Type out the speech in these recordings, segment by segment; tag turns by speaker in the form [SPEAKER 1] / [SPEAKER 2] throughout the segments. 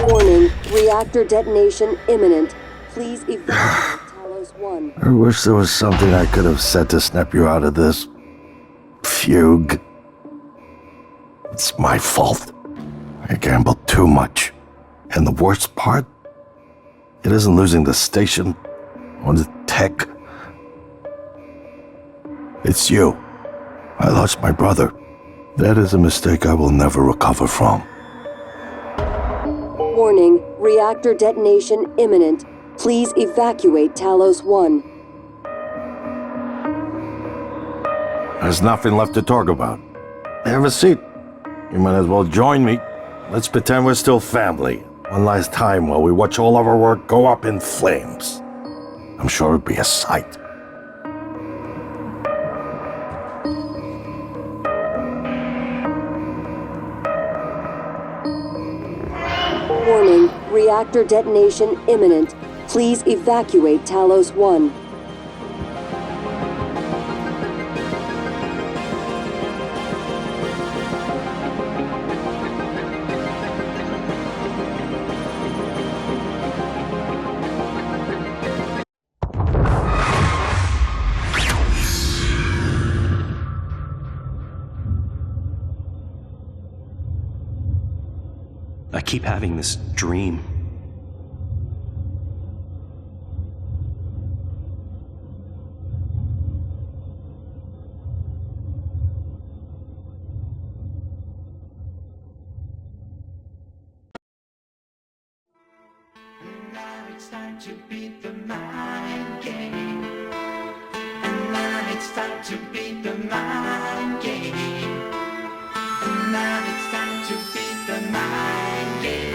[SPEAKER 1] Warning, reactor detonation imminent. Please evacuate Talos 1.
[SPEAKER 2] I wish there was something I could have said to snap you out of this fugue. It's my fault. I gambled too much. And the worst part? It isn't losing the station or the tech. It's you. I lost my brother. That is a mistake I will never recover from.
[SPEAKER 1] Warning, reactor detonation imminent. Please evacuate Talos 1.
[SPEAKER 2] There's nothing left to talk about. Have a seat. You might as well join me. Let's pretend we're still family. One last time while we watch all of our work go up in flames. I'm sure it'd be a sight.
[SPEAKER 1] Warning, reactor detonation imminent. Please evacuate Talos 1.
[SPEAKER 3] I keep having this dream.
[SPEAKER 4] Now it's time to beat the mind game. And now it's time to beat the mind game. And now it's time to beat the mind game.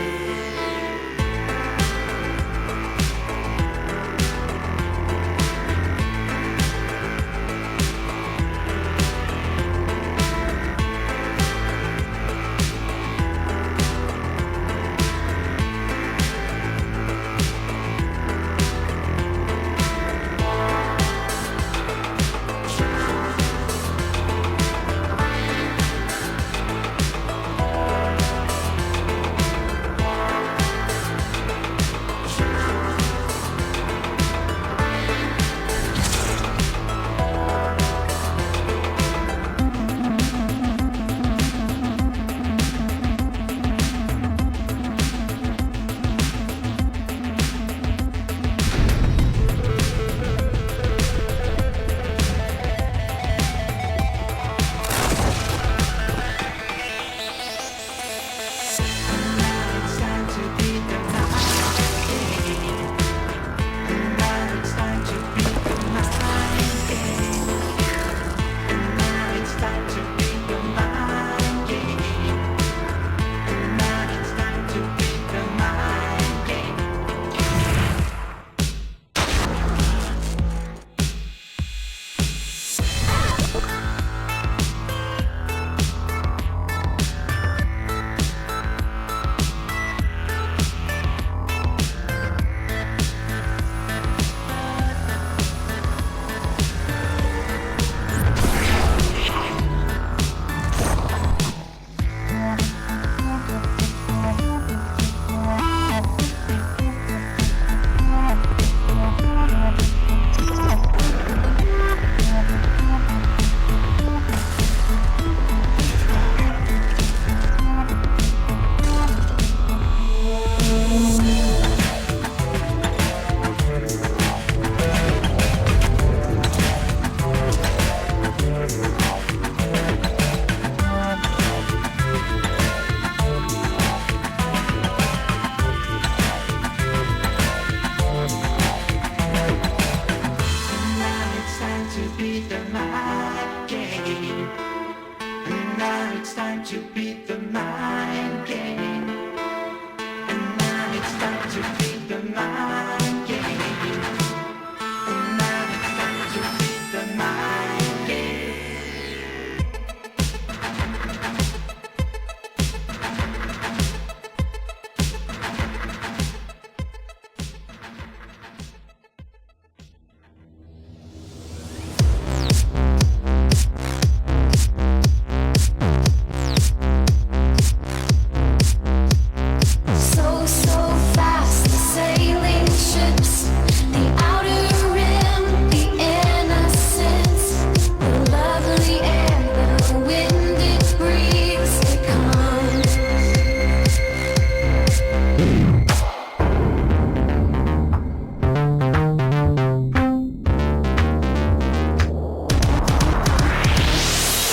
[SPEAKER 4] it's time to beat the mind game. And now it's time to beat the mind game. And now it's time to beat the mind game.
[SPEAKER 5] So fast, the sailing ships, the outer rim, the innocence, the lovely air, the wind it breathes, they come.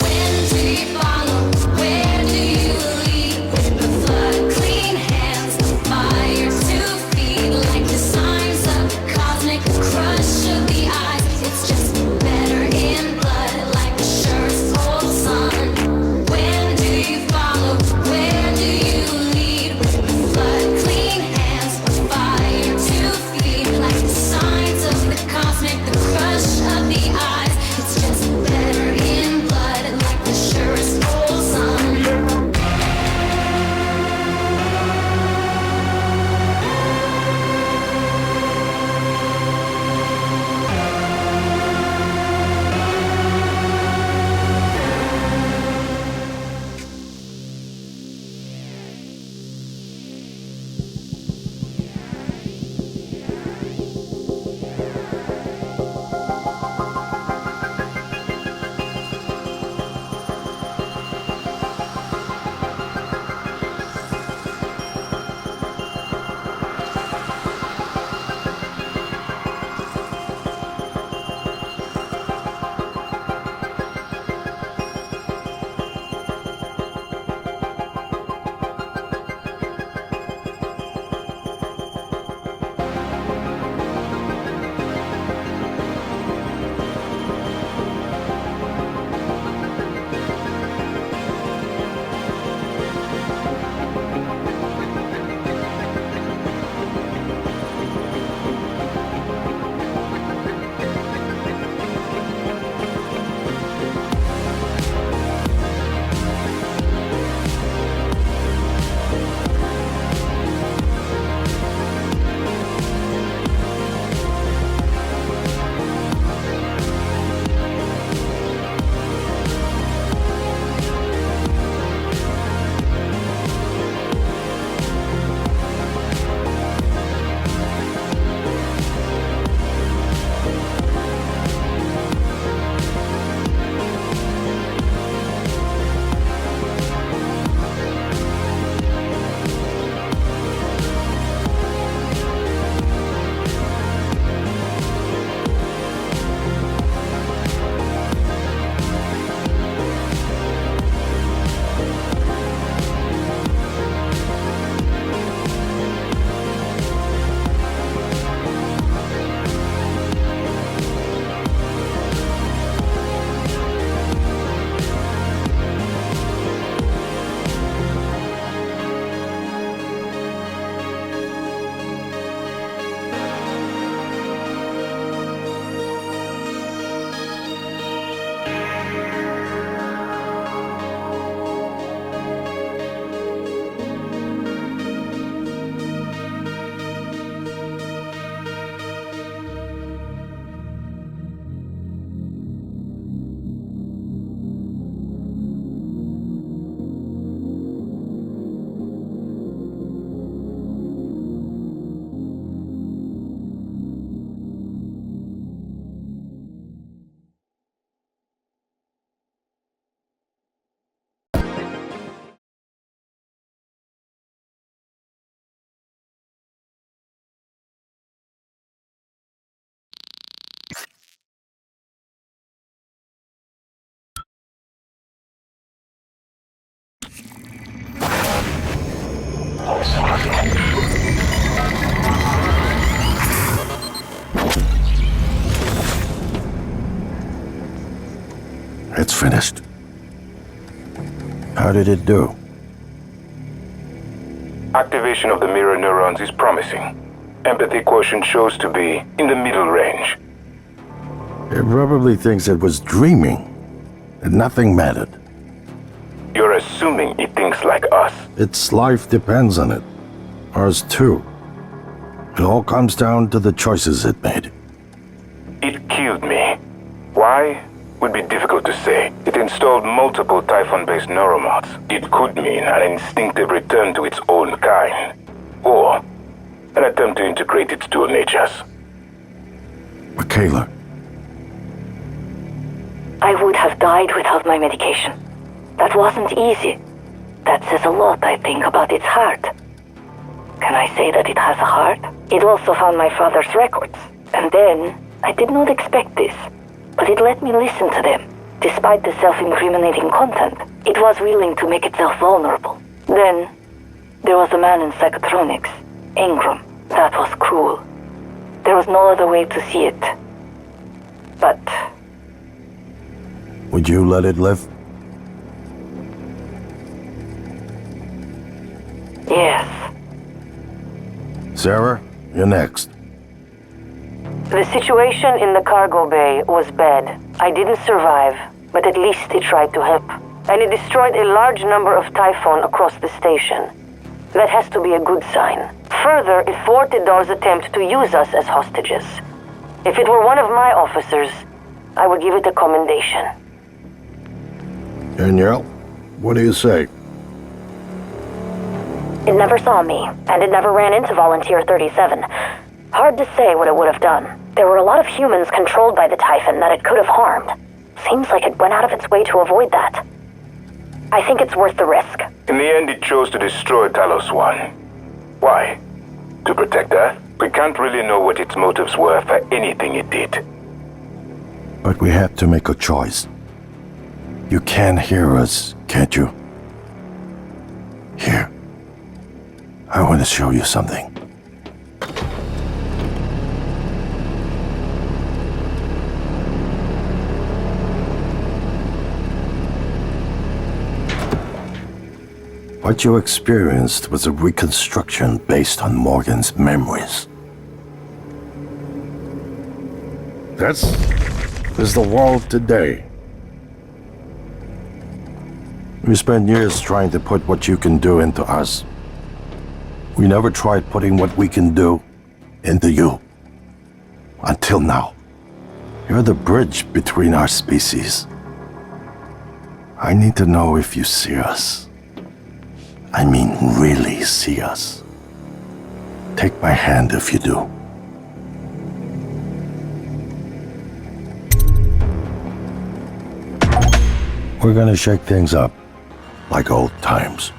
[SPEAKER 5] When do you follow? Where do you lead? With the flood, clean hands, the fire to feed, like the signs of cosmic crush of the eyes. It's just better in blood, like the surest old sun. When do you follow? Where do you lead? With the flood, clean hands, the fire to feed, like the signs of the cosmic, the crush of the eyes. It's just better in blood, like the surest old sun.
[SPEAKER 2] It's finished. How did it do?
[SPEAKER 6] Activation of the mirror neurons is promising. Empathy quotient shows to be in the middle range.
[SPEAKER 2] It probably thinks it was dreaming, and nothing mattered.
[SPEAKER 6] You're assuming it thinks like us.
[SPEAKER 2] Its life depends on it. Ours too. It all comes down to the choices it made.
[SPEAKER 6] It killed me. Why? Would be difficult to say. It installed multiple Typhon-based neuromods. It could mean an instinctive return to its own kind. Or an attempt to integrate its dual natures.
[SPEAKER 2] Michaela,
[SPEAKER 7] I would have died without my medication. That wasn't easy. That says a lot, I think, about its heart. Can I say that it has a heart? It also found my father's records. And then, I did not expect this, but it let me listen to them. Despite the self-incriminating content, it was willing to make itself vulnerable. Then, there was a man in psychotronics, Ingram. That was cruel. There was no other way to see it. But
[SPEAKER 2] would you let it live?
[SPEAKER 7] yes.
[SPEAKER 2] Sarah, you're next.
[SPEAKER 7] The situation in the cargo bay was bad. I didn't survive, but at least it tried to help. And it destroyed a large number of Typhon across the station. That has to be a good sign. Further, it thwarted Dar's attempt to use us as hostages. If it were one of my officers, I would give it a commendation.
[SPEAKER 2] Danielle, what do you say?
[SPEAKER 7] It never saw me, and it never ran into Volunteer 37. Hard to say what it would have done. There were a lot of humans controlled by the Typhon that it could have harmed. Seems like it went out of its way to avoid that. I think it's worth the risk.
[SPEAKER 6] In the end, it chose to destroy Talos 1. Why? To protect Earth? We can't really know what its motives were for anything it did.
[SPEAKER 2] But we have to make a choice. You can hear us, can't you? Here. I want to show you something. What you experienced was a reconstruction based on Morgan's memories. This is the world today. We spent years trying to put what you can do into us. We never tried putting what we can do into you. Until now. You're the bridge between our species. I need to know if you see us. I mean, really see us. Take my hand if you do. We're gonna shake things up, like old times.